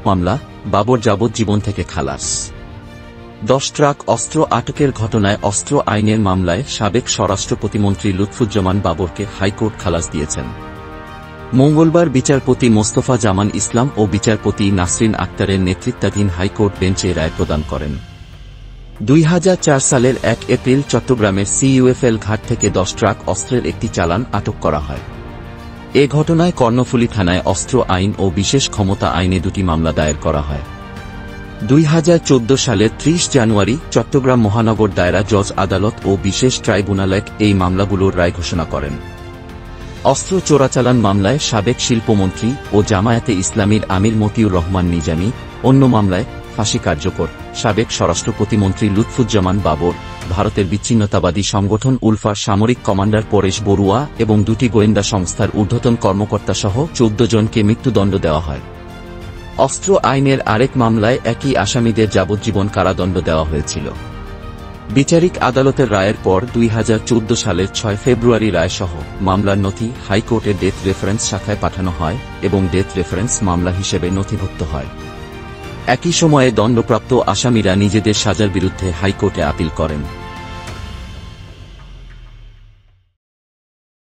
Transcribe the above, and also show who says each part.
Speaker 1: মামলা, বাবর যাবজ্জীবন থেকে খালাস। 10 ট্রাক অস্ত্র আটকের ঘটনায় অস্ত্র আইনের মামলায় সাবেক স্বরাষ্ট্র প্রতিমন্ত্রী লুৎফুজ্জামান বাবরকে হাইকোর্ট খালাস দিয়েছেন। মঙ্গলবার বিচারপতি মোস্তফা জামান ইসলাম ও বিচারপতি নাসরিন আক্তারের নেতৃত্বাধীন হাইকোর্ট বেঞ্চ এ রায় প্রদান করেন। 2004 সালের 1 এপ্রিল চট্টগ্রামের CUFL ঘাট থেকে 10 ট্রাক অস্ত্রের একটি চালান আটক করা হয়। এ ঘটনায় কর্ণফুলী থানায় অস্ত্র আইন ও বিশেষ ক্ষমতা আইনে 2টি মামলা দায়ের করা হয়। 2014 সালের 30 জানুয়ারি চট্টগ্রাম মহানগর দায়রা জজ আদালত ও বিশেষ ট্রাইব্যুনাল এই মামলাগুলোর রায় ঘোষণা করেন। অস্ত্র চোরাচালান মামলায় সাবেক শিল্পমন্ত্রী ও জামায়াতে ইসলামীর আমির মতিউর রহমান নিজামী, অন্য মামলায় ফাঁসি কার্যকর সাবেক স্বরাষ্ট্র প্রতিমন্ত্রী লুৎফুজ্জামান বাবর, ভারতের বিচ্ছিন্নতাবাদী সংগঠন উলফার সামরিক কমান্ডার পরেশ বড়ুয়া এবং 2টি গোয়েন্দা সংস্থার ঊর্ধ্বতন কর্মকর্তাসহ 14 জনকে মৃত্যুদণ্ড দেওয়া হয়। অস্ত্র আইনের আরেক মামলায় একই আসামিদের যাবজ্জীবন কারাদণ্ড দেওয়া হয়েছিল। বিচারিক আদালতের রায়ের পর 2014 সালের 6 ফেব্রুয়ারি রায়সহ মামলার নথি হাইকোর্টের ডেথ রেফারেন্স শাখায় পাঠানো হয় এবং ডেথ রেফারেন্স মামলা হিসেবে নথিভুক্ত হয়। একই সময়ে দণ্ডপ্রাপ্ত আসামিরা নিজেদের সাজার বিরুদ্ধে হাইকোর্টে আপিল করেন।